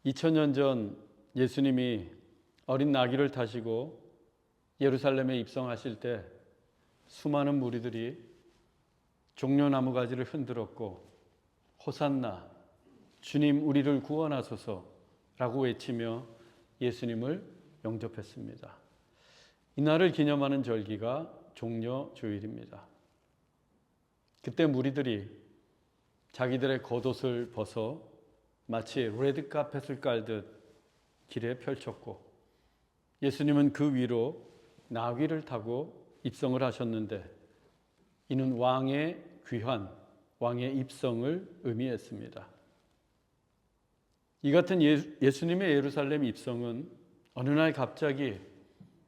2000년 전 예수님이 어린 나귀를 타시고 예루살렘에 입성하실 때 수많은 무리들이 종려나무 가지를 흔들었고 호산나 주님 우리를 구원하소서 라고 외치며 예수님을 영접했습니다. 이날을 기념하는 절기가 종려주일입니다. 그때 무리들이 자기들의 겉옷을 벗어 마치 레드카펫을 깔듯 길에 펼쳤고 예수님은 그 위로 나귀를 타고 입성을 하셨는데 이는 왕의 귀환, 왕의 입성을 의미했습니다. 이 같은 예수님의 예루살렘 입성은 어느 날 갑자기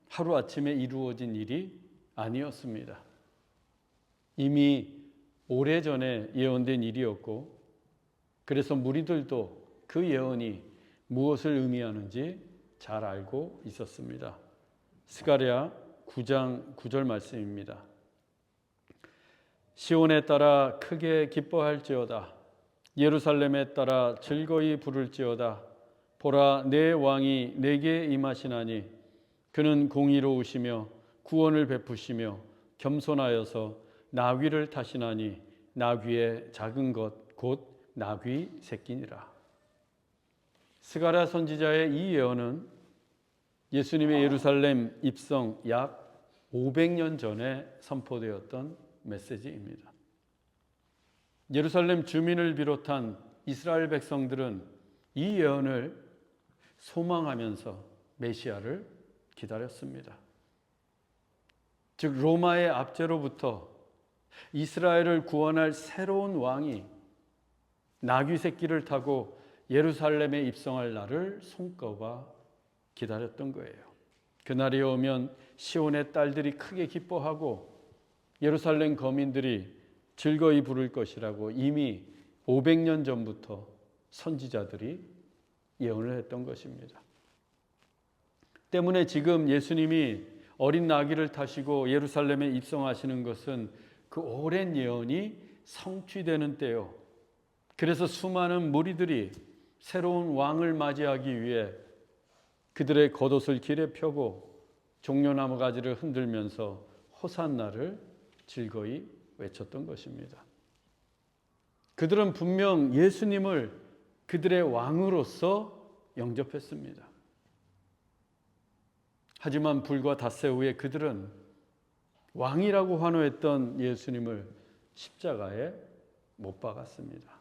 하루아침에 이루어진 일이 아니었습니다. 이미 오래전에 예언된 일이었고 그래서 무리들도 그 예언이 무엇을 의미하는지 잘 알고 있었습니다. 스가랴 9장 9절 말씀입니다. 시온에 따라 크게 기뻐할지어다. 예루살렘에 따라 즐거이 부를지어다. 보라, 내 왕이 내게 임하시나니 그는 공의로우시며 구원을 베푸시며 겸손하여서 나귀를 타시나니 나귀의 작은 것 곧 나귀 새끼니라. 스가랴 선지자의 이 예언은 예수님의 예루살렘 입성 약 500년 전에 선포되었던 메시지입니다. 예루살렘 주민을 비롯한 이스라엘 백성들은 이 예언을 소망하면서 메시아를 기다렸습니다. 즉 로마의 압제로부터 이스라엘을 구원할 새로운 왕이 나귀 새끼를 타고 예루살렘에 입성할 날을 손꼽아 기다렸던 거예요. 그날이 오면 시온의 딸들이 크게 기뻐하고 예루살렘 거민들이 즐거이 부를 것이라고 이미 500년 전부터 선지자들이 예언을 했던 것입니다. 때문에 지금 예수님이 어린 나귀를 타시고 예루살렘에 입성하시는 것은 그 오랜 예언이 성취되는 때요. 그래서 수많은 무리들이 새로운 왕을 맞이하기 위해 그들의 겉옷을 길에 펴고 종려나무 가지를 흔들면서 호산나를 즐거이 외쳤던 것입니다. 그들은 분명 예수님을 그들의 왕으로서 영접했습니다. 하지만 불과 닷새 후에 그들은 왕이라고 환호했던 예수님을 십자가에 못 박았습니다.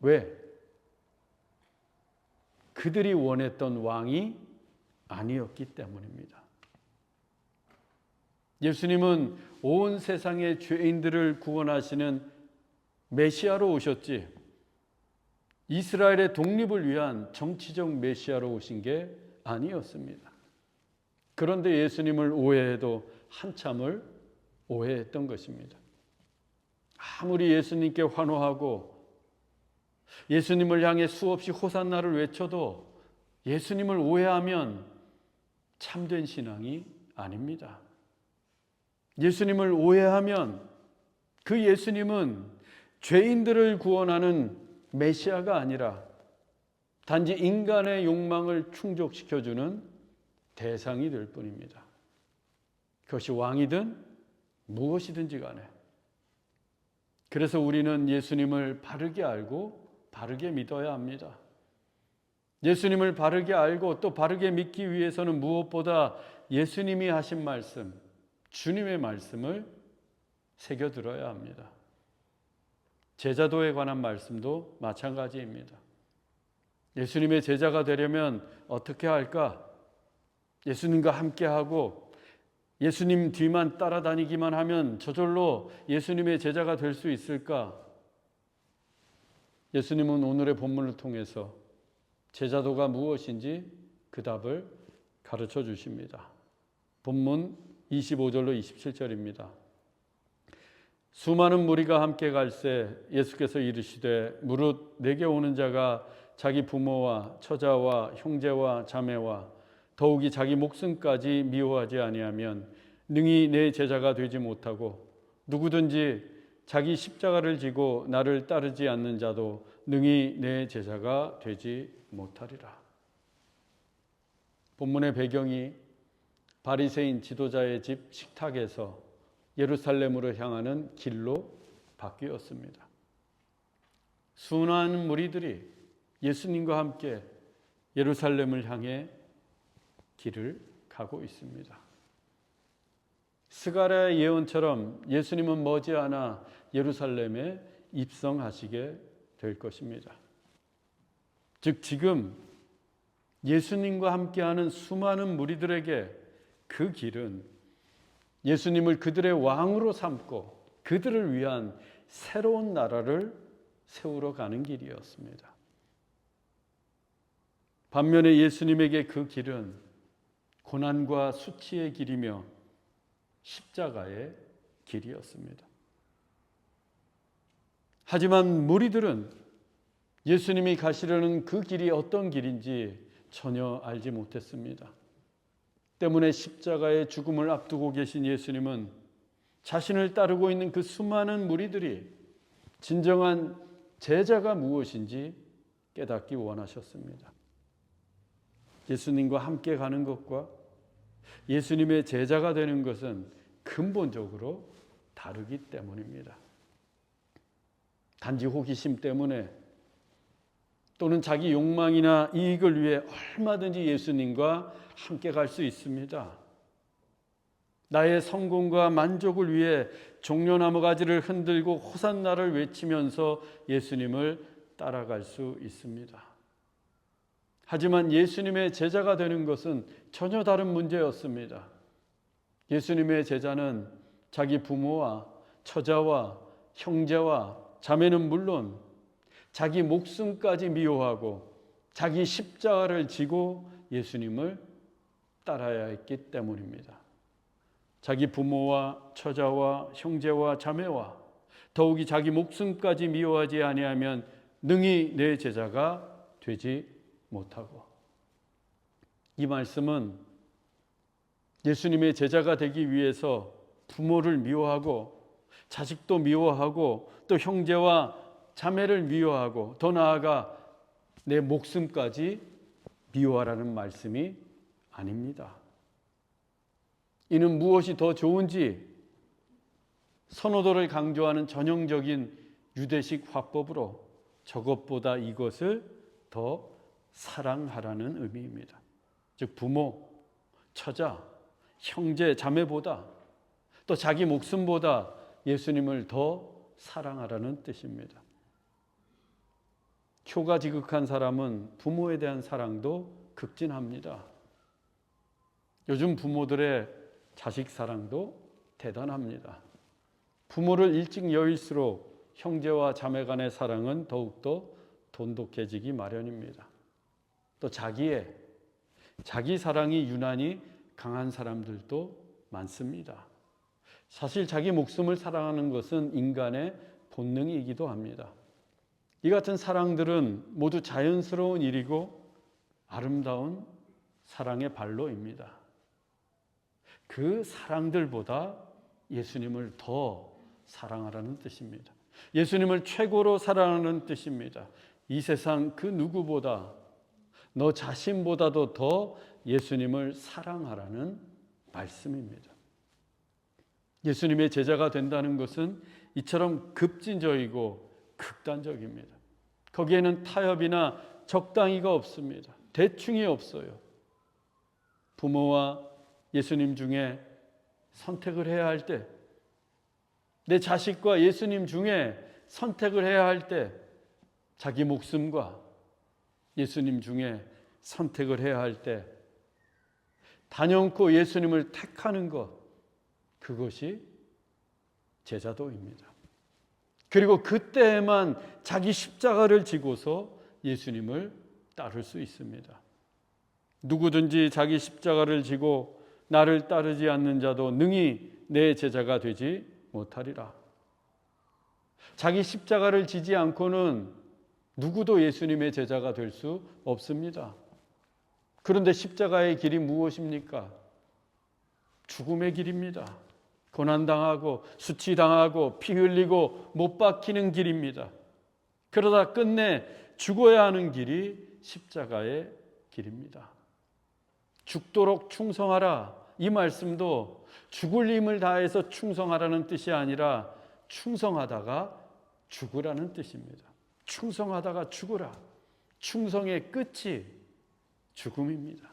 왜? 그들이 원했던 왕이 아니었기 때문입니다. 예수님은 온 세상의 죄인들을 구원하시는 메시아로 오셨지 이스라엘의 독립을 위한 정치적 메시아로 오신 게 아니었습니다. 그런데 예수님을 오해해도 한참을 오해했던 것입니다. 아무리 예수님께 환호하고 예수님을 향해 수없이 호산나를 외쳐도 예수님을 오해하면 참된 신앙이 아닙니다. 예수님을 오해하면 그 예수님은 죄인들을 구원하는 메시아가 아니라 단지 인간의 욕망을 충족시켜주는 대상이 될 뿐입니다. 그것이 왕이든 무엇이든지 간에. 그래서 우리는 예수님을 바르게 알고 바르게 믿어야 합니다. 예수님을 바르게 알고 또 바르게 믿기 위해서는 무엇보다 예수님이 하신 말씀, 주님의 말씀을 새겨들어야 합니다. 제자도에 관한 말씀도 마찬가지입니다. 예수님의 제자가 되려면 어떻게 할까? 예수님과 함께하고 예수님 뒤만 따라다니기만 하면 저절로 예수님의 제자가 될 수 있을까? 예수님은 오늘의 본문을 통해서 제자도가 무엇인지 그 답을 가르쳐 주십니다. 본문 25절로 27절입니다. 수많은 무리가 함께 갈새 예수께서 이르시되 무릇 내게 오는 자가 자기 부모와 처자와 형제와 자매와 더욱이 자기 목숨까지 미워하지 아니하면 능히 내 제자가 되지 못하고 누구든지 자기 십자가를 지고 나를 따르지 않는 자도 능히 내 제자가 되지 못하리라. 본문의 배경이 바리새인 지도자의 집 식탁에서 예루살렘으로 향하는 길로 바뀌었습니다. 수많은 무리들이 예수님과 함께 예루살렘을 향해 길을 가고 있습니다. 스가랴의 예언처럼 예수님은 머지않아 예루살렘에 입성하시게 될 것입니다. 즉 지금 예수님과 함께하는 수많은 무리들에게 그 길은 예수님을 그들의 왕으로 삼고 그들을 위한 새로운 나라를 세우러 가는 길이었습니다. 반면에 예수님에게 그 길은 고난과 수치의 길이며 십자가의 길이었습니다. 하지만 무리들은 예수님이 가시려는 그 길이 어떤 길인지 전혀 알지 못했습니다. 때문에 십자가의 죽음을 앞두고 계신 예수님은 자신을 따르고 있는 그 수많은 무리들이 진정한 제자가 무엇인지 깨닫기 원하셨습니다. 예수님과 함께 가는 것과 예수님의 제자가 되는 것은 근본적으로 다르기 때문입니다. 단지 호기심 때문에 또는 자기 욕망이나 이익을 위해 얼마든지 예수님과 함께 갈 수 있습니다. 나의 성공과 만족을 위해 종려나무 가지를 흔들고 호산나를 외치면서 예수님을 따라갈 수 있습니다. 하지만 예수님의 제자가 되는 것은 전혀 다른 문제였습니다. 예수님의 제자는 자기 부모와 처자와 형제와 자매는 물론 자기 목숨까지 미워하고 자기 십자가를 지고 예수님을 따라야 했기 때문입니다. 자기 부모와 처자와 형제와 자매와 더욱이 자기 목숨까지 미워하지 아니하면 능히 내 제자가 되지 못하고, 이 말씀은 예수님의 제자가 되기 위해서 부모를 미워하고 자식도 미워하고 또 형제와 자매를 미워하고 더 나아가 내 목숨까지 미워하라는 말씀이 아닙니다. 이는 무엇이 더 좋은지 선호도를 강조하는 전형적인 유대식 화법으로 저것보다 이것을 더 사랑하라는 의미입니다. 즉 부모, 처자, 형제, 자매보다 또 자기 목숨보다 예수님을 더 사랑하라는 뜻입니다. 효가 지극한 사람은 부모에 대한 사랑도 극진합니다. 요즘 부모들의 자식 사랑도 대단합니다. 부모를 일찍 여일수록 형제와 자매 간의 사랑은 더욱더 돈독해지기 마련입니다. 또 자기 사랑이 유난히 강한 사람들도 많습니다. 사실 자기 목숨을 사랑하는 것은 인간의 본능이기도 합니다. 이 같은 사랑들은 모두 자연스러운 일이고 아름다운 사랑의 발로입니다. 그 사랑들보다 예수님을 더 사랑하라는 뜻입니다. 예수님을 최고로 사랑하는 뜻입니다. 이 세상 그 누구보다 너 자신보다도 더 예수님을 사랑하라는 말씀입니다. 예수님의 제자가 된다는 것은 이처럼 급진적이고 극단적입니다. 거기에는 타협이나 적당히가 없습니다. 대충이 없어요. 부모와 예수님 중에 선택을 해야 할 때, 내 자식과 예수님 중에 선택을 해야 할 때, 자기 목숨과 예수님 중에 선택을 해야 할 때 단연코 예수님을 택하는 것, 그것이 제자도입니다. 그리고 그때에만 자기 십자가를 지고서 예수님을 따를 수 있습니다. 누구든지 자기 십자가를 지고 나를 따르지 않는 자도 능히 내 제자가 되지 못하리라. 자기 십자가를 지지 않고는 누구도 예수님의 제자가 될 수 없습니다. 그런데 십자가의 길이 무엇입니까? 죽음의 길입니다. 고난당하고 수치당하고 피 흘리고 못 박히는 길입니다. 그러다 끝내 죽어야 하는 길이 십자가의 길입니다. 죽도록 충성하라. 이 말씀도 죽을 힘을 다해서 충성하라는 뜻이 아니라 충성하다가 죽으라는 뜻입니다. 충성하다가 죽으라. 충성의 끝이 죽음입니다.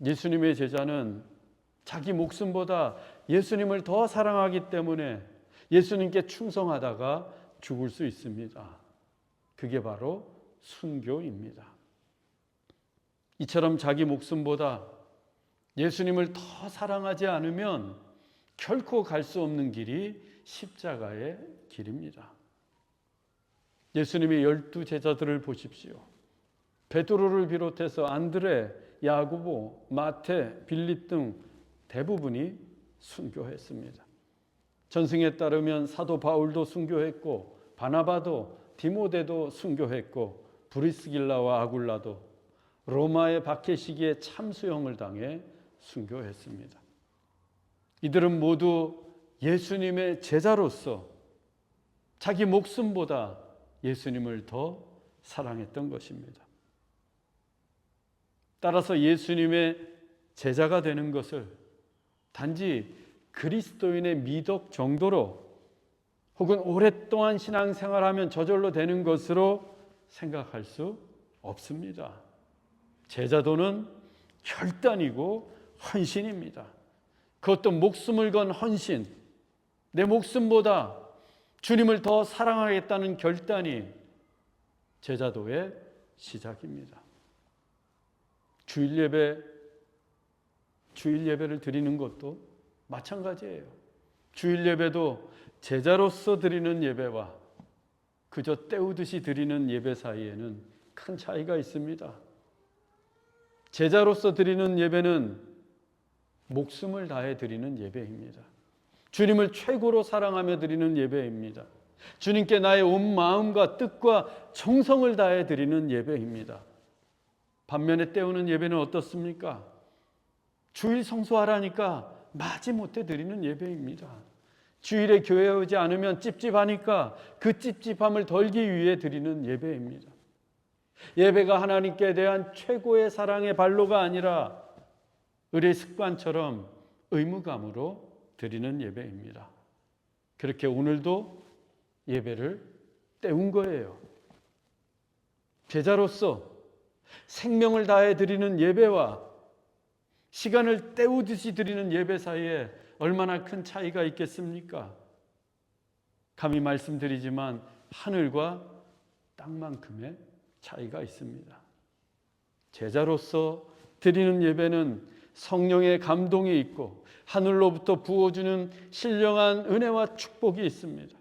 예수님의 제자는 자기 목숨보다 예수님을 더 사랑하기 때문에 예수님께 충성하다가 죽을 수 있습니다. 그게 바로 순교입니다. 이처럼 자기 목숨보다 예수님을 더 사랑하지 않으면 결코 갈 수 없는 길이 십자가의 길입니다. 예수님의 12 제자들을 보십시오. 베드로를 비롯해서 안드레, 야고보, 마태, 빌립 등 대부분이 순교했습니다. 전승에 따르면 사도 바울도 순교했고 바나바도 디모데도 순교했고 브리스길라와 아굴라도 로마의 박해시기에 참수형을 당해 순교했습니다. 이들은 모두 예수님의 제자로서 자기 목숨보다 예수님을 더 사랑했던 것입니다. 따라서 예수님의 제자가 되는 것을 단지 그리스도인의 미덕 정도로 혹은 오랫동안 신앙생활하면 저절로 되는 것으로 생각할 수 없습니다. 제자도는 결단이고 헌신입니다. 그것도 목숨을 건 헌신, 내 목숨보다 주님을 더 사랑하겠다는 결단이 제자도의 시작입니다. 주일 예배를 드리는 것도 마찬가지예요. 주일 예배도 제자로서 드리는 예배와 그저 때우듯이 드리는 예배 사이에는 큰 차이가 있습니다. 제자로서 드리는 예배는 목숨을 다해 드리는 예배입니다. 주님을 최고로 사랑하며 드리는 예배입니다. 주님께 나의 온 마음과 뜻과 정성을 다해 드리는 예배입니다. 반면에 때우는 예배는 어떻습니까? 주일 성수하라니까 마지못해 드리는 예배입니다. 주일에 교회에 오지 않으면 찝찝하니까 그 찝찝함을 덜기 위해 드리는 예배입니다. 예배가 하나님께 대한 최고의 사랑의 발로가 아니라 의례 습관처럼 의무감으로 드리는 예배입니다. 그렇게 오늘도 예배를 때운 거예요. 제자로서 생명을 다해 드리는 예배와 시간을 때우듯이 드리는 예배 사이에 얼마나 큰 차이가 있겠습니까? 감히 말씀드리지만 하늘과 땅만큼의 차이가 있습니다. 제자로서 드리는 예배는 성령의 감동이 있고 하늘로부터 부어주는 신령한 은혜와 축복이 있습니다.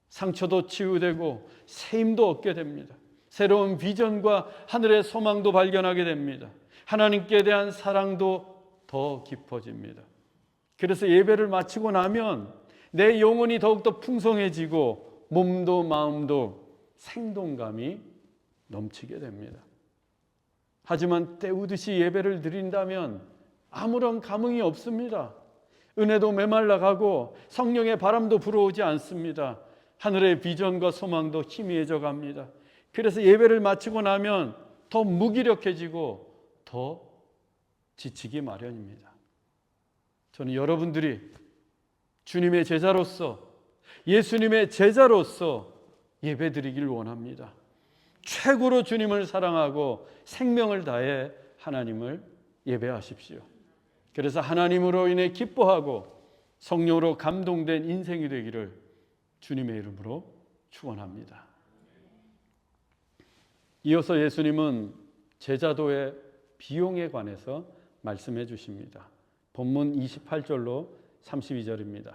상처도 치유되고 새 힘도 얻게 됩니다. 새로운 비전과 하늘의 소망도 발견하게 됩니다. 하나님께 대한 사랑도 더 깊어집니다. 그래서 예배를 마치고 나면 내 영혼이 더욱더 풍성해지고 몸도 마음도 생동감이 넘치게 됩니다. 하지만 때우듯이 예배를 드린다면 아무런 감흥이 없습니다. 은혜도 메말라가고 성령의 바람도 불어오지 않습니다. 하늘의 비전과 소망도 희미해져 갑니다. 그래서 예배를 마치고 나면 더 무기력해지고 더 지치기 마련입니다. 저는 여러분들이 주님의 제자로서 예수님의 제자로서 예배드리길 원합니다. 최고로 주님을 사랑하고 생명을 다해 하나님을 예배하십시오. 그래서 하나님으로 인해 기뻐하고 성령으로 감동된 인생이 되기를 주님의 이름으로 축원합니다. 이어서 예수님은 제자도의 비용에 관해서 말씀해 주십니다. 본문 28절로 32절입니다.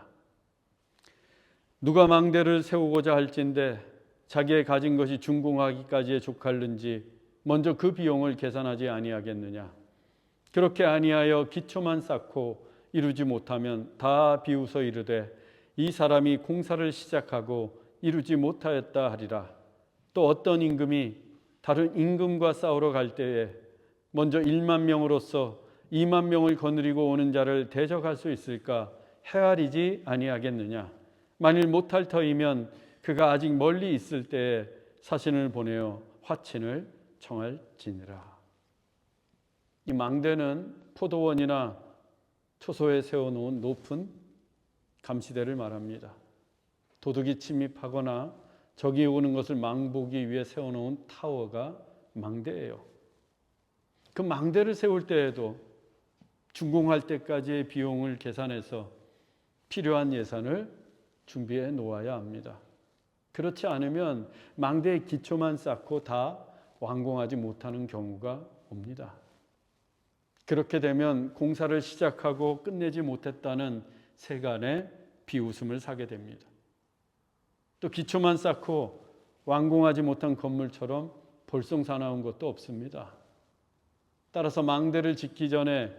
누가 망대를 세우고자 할진대 자기의 가진 것이 준공하기까지에 족할는지 먼저 그 비용을 계산하지 아니하겠느냐. 그렇게 아니하여 기초만 쌓고 이루지 못하면 다 비웃어 이르되 이 사람이 공사를 시작하고 이루지 못하였다 하리라. 또 어떤 임금이 다른 임금과 싸우러 갈 때에 먼저 1만 명으로서 2만 명을 거느리고 오는 자를 대적할 수 있을까 헤아리지 아니하겠느냐. 만일 못할 터이면 그가 아직 멀리 있을 때에 사신을 보내어 화친을 청할지니라. 이 망대는 포도원이나 초소에 세워놓은 높은 감시대를 말합니다. 도둑이 침입하거나 적이 오는 것을 망보기 위해 세워놓은 타워가 망대예요. 그 망대를 세울 때에도 준공할 때까지의 비용을 계산해서 필요한 예산을 준비해 놓아야 합니다. 그렇지 않으면 망대의 기초만 쌓고 다 완공하지 못하는 경우가 옵니다. 그렇게 되면 공사를 시작하고 끝내지 못했다는 세간의 비웃음을 사게 됩니다. 또 기초만 쌓고 완공하지 못한 건물처럼 볼썽사나운 것도 없습니다. 따라서 망대를 짓기 전에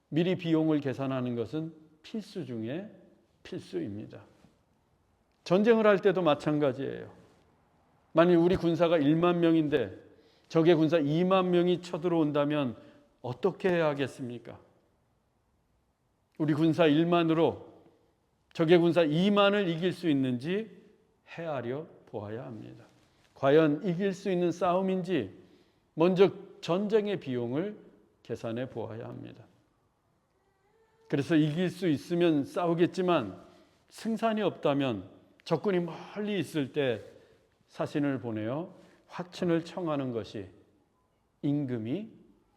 미리 비용을 계산하는 것은 필수 중에 필수입니다. 전쟁을 할 때도 마찬가지예요. 만일 우리 군사가 1만 명인데 적의 군사 2만 명이 쳐들어온다면 어떻게 해야 하겠습니까? 우리 군사 1만으로 적의 군사 2만을 이길 수 있는지 헤아려 보아야 합니다. 과연 이길 수 있는 싸움인지 먼저 전쟁의 비용을 계산해 보아야 합니다. 그래서 이길 수 있으면 싸우겠지만 승산이 없다면 적군이 멀리 있을 때 사신을 보내어 확친을 청하는 것이 임금이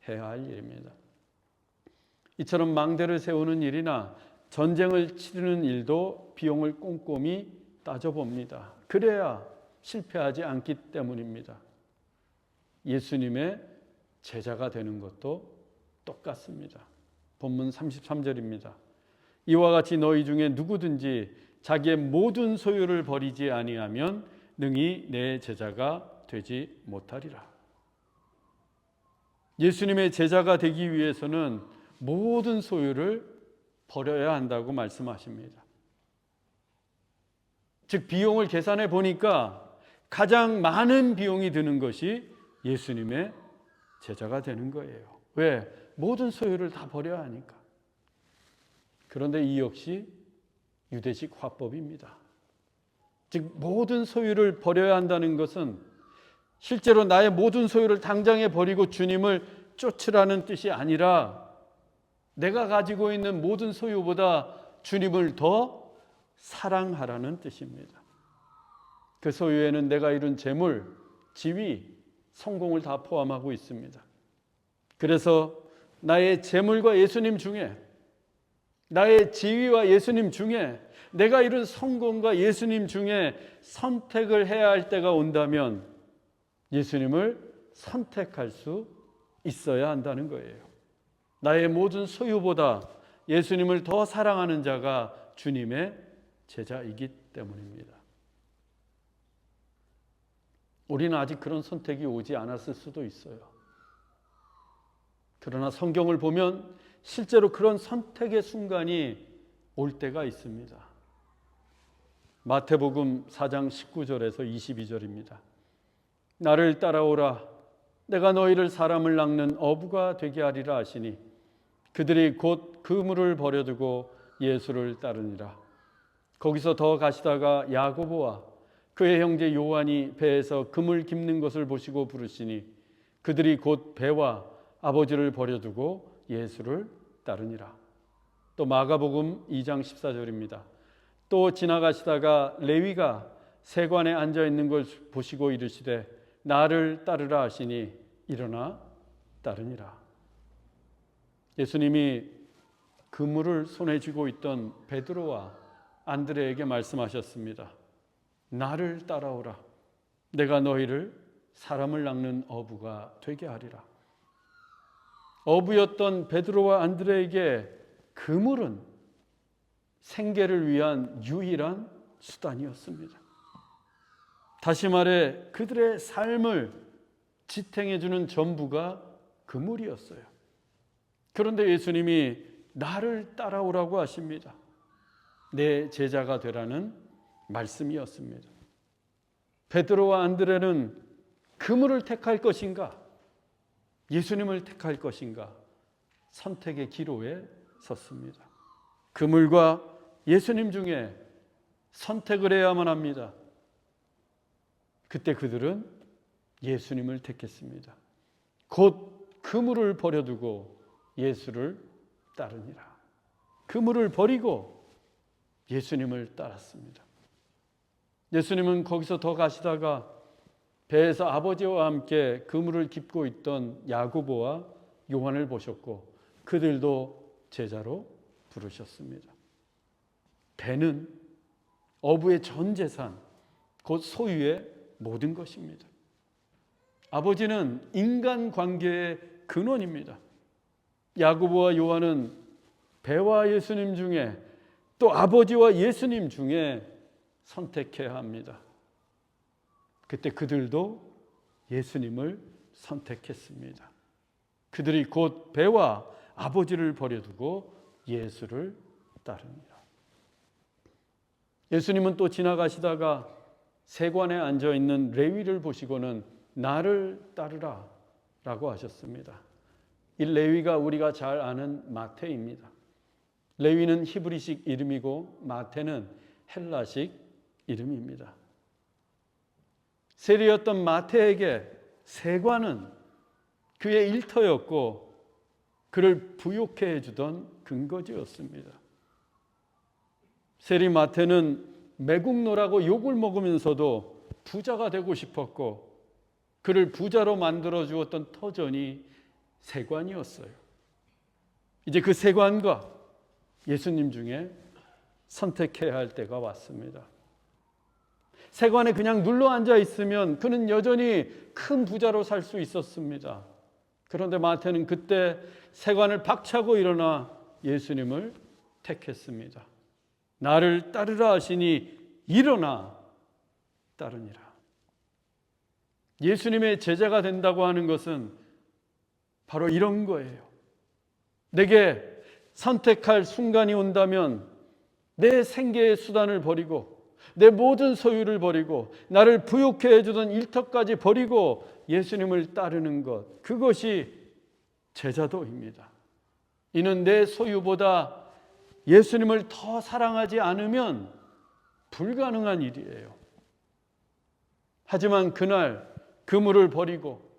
해야 할 일입니다. 이처럼 망대를 세우는 일이나 전쟁을 치르는 일도 비용을 꼼꼼히 따져봅니다. 그래야 실패하지 않기 때문입니다. 예수님의 제자가 되는 것도 똑같습니다. 본문 33절입니다. 이와 같이 너희 중에 누구든지 자기의 모든 소유를 버리지 아니하면 능히 내 제자가 되지 못하리라. 예수님의 제자가 되기 위해서는 모든 소유를 버려야 한다고 말씀하십니다. 즉 비용을 계산해 보니까 가장 많은 비용이 드는 것이 예수님의 제자가 되는 거예요. 왜? 모든 소유를 다 버려야 하니까. 그런데 이 역시 유대식 화법입니다. 즉 모든 소유를 버려야 한다는 것은 실제로 나의 모든 소유를 당장에 버리고 주님을 쫓으라는 뜻이 아니라 내가 가지고 있는 모든 소유보다 주님을 더 사랑하라는 뜻입니다. 그 소유에는 내가 이룬 재물, 지위, 성공을 다 포함하고 있습니다. 그래서 나의 재물과 예수님 중에, 나의 지위와 예수님 중에, 내가 이룬 성공과 예수님 중에 선택을 해야 할 때가 온다면 예수님을 선택할 수 있어야 한다는 거예요. 나의 모든 소유보다 예수님을 더 사랑하는 자가 주님의 제자이기 때문입니다. 우리는 아직 그런 선택이 오지 않았을 수도 있어요. 그러나 성경을 보면 실제로 그런 선택의 순간이 올 때가 있습니다. 마태복음 4장 19절에서 22절입니다. 나를 따라오라. 내가 너희를 사람을 낚는 어부가 되게 하리라 하시니 그들이 곧 그물을 버려두고 예수를 따르니라. 거기서 더 가시다가 야고보와 그의 형제 요한이 배에서 그물 깁는 것을 보시고 부르시니 그들이 곧 배와 아버지를 버려두고 예수를 따르니라. 또 마가복음 2장 14절입니다. 또 지나가시다가 레위가 세관에 앉아 있는 걸 보시고 이르시되 나를 따르라 하시니 일어나 따르니라. 예수님이 그물을 손에 쥐고 있던 베드로와 안드레에게 말씀하셨습니다. 나를 따라오라. 내가 너희를 사람을 낚는 어부가 되게 하리라. 어부였던 베드로와 안드레에게 그물은 생계를 위한 유일한 수단이었습니다. 다시 말해 그들의 삶을 지탱해주는 전부가 그물이었어요. 그런데 예수님이 나를 따라오라고 하십니다. 내 제자가 되라는 말씀이었습니다. 베드로와 안드레는 그물을 택할 것인가? 예수님을 택할 것인가? 선택의 기로에 섰습니다. 그물과 예수님 중에 선택을 해야만 합니다. 그때 그들은 예수님을 택했습니다. 곧 그물을 버려두고 예수를 따르니라. 그물을 버리고 예수님을 따랐습니다. 예수님은 거기서 더 가시다가 배에서 아버지와 함께 그물을 깁고 있던 야고보와 요한을 보셨고 그들도 제자로 부르셨습니다. 배는 어부의 전 재산, 곧 소유의 모든 것입니다. 아버지는 인간관계의 근원입니다. 야고보와 요한은 배와 예수님 중에 또 아버지와 예수님 중에 선택해야 합니다. 그때 그들도 예수님을 선택했습니다. 그들이 곧 배와 아버지를 버려두고 예수를 따릅니다. 예수님은 또 지나가시다가 세관에 앉아있는 레위를 보시고는 나를 따르라 라고 하셨습니다. 이 레위가 우리가 잘 아는 마태입니다. 레위는 히브리식 이름이고 마태는 헬라식 이름입니다. 세리였던 마태에게 세관은 그의 일터였고 그를 부욕해 주던 근거지였습니다. 세리 마태는 매국노라고 욕을 먹으면서도 부자가 되고 싶었고 그를 부자로 만들어 주었던 터전이 세관이었어요. 이제 그 세관과 예수님 중에 선택해야 할 때가 왔습니다. 세관에 그냥 눌러 앉아 있으면 그는 여전히 큰 부자로 살 수 있었습니다. 그런데 마태는 그때 세관을 박차고 일어나 예수님을 택했습니다. 나를 따르라 하시니 일어나 따르니라. 예수님의 제자가 된다고 하는 것은 바로 이런 거예요. 내게 선택할 순간이 온다면 내 생계의 수단을 버리고 내 모든 소유를 버리고 나를 부욕해 해주던 일터까지 버리고 예수님을 따르는 것, 그것이 제자도입니다. 이는 내 소유보다 예수님을 더 사랑하지 않으면 불가능한 일이에요. 하지만 그날 그물을 버리고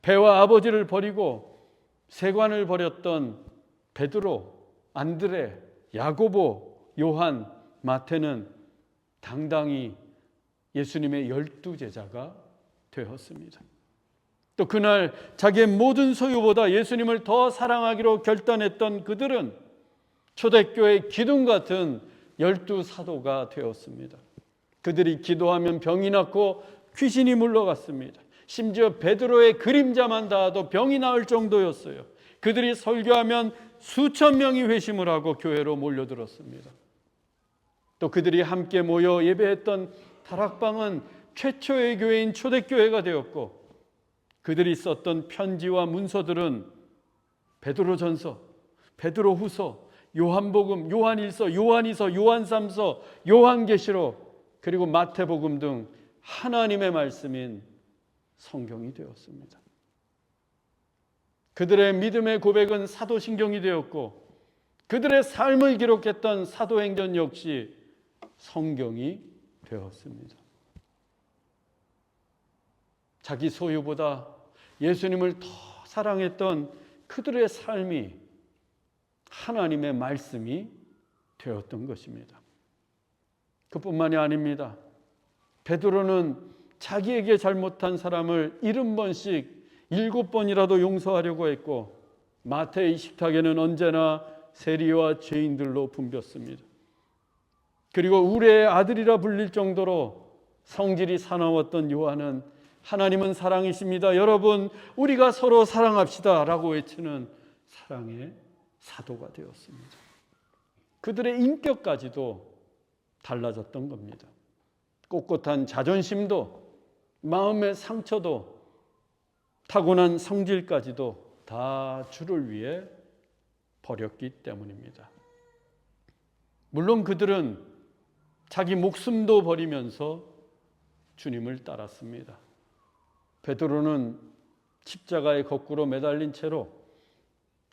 배와 아버지를 버리고 세관을 버렸던 베드로, 안드레, 야고보, 요한, 마태는 당당히 예수님의 12제자가 되었습니다. 또 그날 자기의 모든 소유보다 예수님을 더 사랑하기로 결단했던 그들은 초대교회의 기둥 같은 12사도가 되었습니다. 그들이 기도하면 병이 낫고 귀신이 물러갔습니다. 심지어 베드로의 그림자만 닿아도 병이 나을 정도였어요. 그들이 설교하면 수천 명이 회심을 하고 교회로 몰려들었습니다. 또 그들이 함께 모여 예배했던 다락방은 최초의 교회인 초대교회가 되었고 그들이 썼던 편지와 문서들은 베드로전서, 베드로후서, 요한복음, 요한일서, 요한이서, 요한삼서, 요한계시록 그리고 마태복음 등 하나님의 말씀인 성경이 되었습니다. 그들의 믿음의 고백은 사도신경이 되었고 그들의 삶을 기록했던 사도행전 역시 성경이 되었습니다. 자기 소유보다 예수님을 더 사랑했던 그들의 삶이 하나님의 말씀이 되었던 것입니다. 그뿐만이 아닙니다. 베드로는 자기에게 잘못한 사람을 70번씩 7번이라도 용서하려고 했고 마태의 식탁에는 언제나 세리와 죄인들로 붐볐습니다. 그리고 우레의 아들이라 불릴 정도로 성질이 사나웠던 요한은 하나님은 사랑이십니다. 여러분 우리가 서로 사랑합시다 라고 외치는 사랑의 사도가 되었습니다. 그들의 인격까지도 달라졌던 겁니다. 꼿꼿한 자존심도 마음의 상처도 타고난 성질까지도 다 주를 위해 버렸기 때문입니다. 물론 그들은 자기 목숨도 버리면서 주님을 따랐습니다. 베드로는 십자가에 거꾸로 매달린 채로,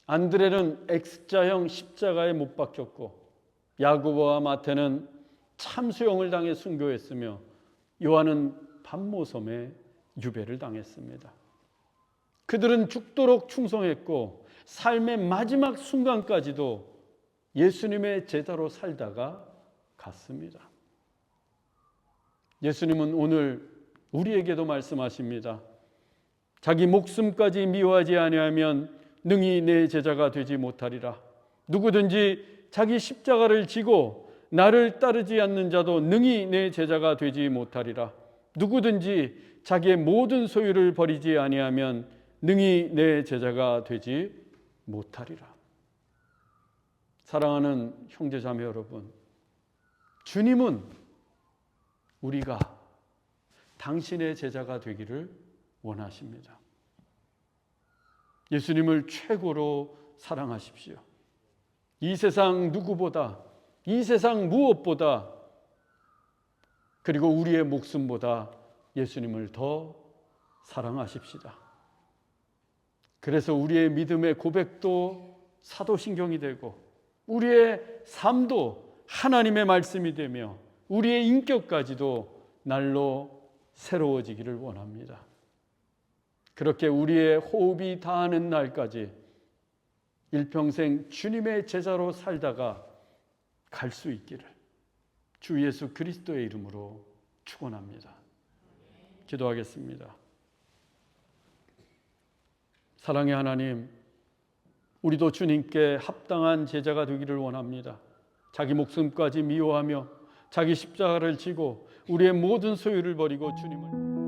안드레는 X자형 십자가에 못 박혔고 야고보와 마태는 참수형을 당해 순교했으며 요한은 반모섬에 유배를 당했습니다. 그들은 죽도록 충성했고 삶의 마지막 순간까지도 예수님의 제자로 살다가 갔습니다. 예수님은 오늘 우리에게도 말씀하십니다. 자기 목숨까지 미워하지 아니하면 능히 내 제자가 되지 못하리라. 누구든지 자기 십자가를 지고 나를 따르지 않는 자도 능히 내 제자가 되지 못하리라. 누구든지 자기의 모든 소유를 버리지 아니하면 능히 내 제자가 되지 못하리라. 사랑하는 형제자매 여러분, 주님은 우리가 당신의 제자가 되기를 원하십니다. 예수님을 최고로 사랑하십시오. 이 세상 누구보다, 이 세상 무엇보다, 그리고 우리의 목숨보다 예수님을 더 사랑하십시다. 그래서 우리의 믿음의 고백도 사도신경이 되고 우리의 삶도 하나님의 말씀이 되며 우리의 인격까지도 날로 새로워지기를 원합니다. 그렇게 우리의 호흡이 다하는 날까지 일평생 주님의 제자로 살다가 갈 수 있기를 주 예수 그리스도의 이름으로 축원합니다. 기도하겠습니다. 사랑의 하나님, 우리도 주님께 합당한 제자가 되기를 원합니다. 자기 목숨까지 미워하며 자기 십자가를 지고 우리의 모든 소유를 버리고 주님을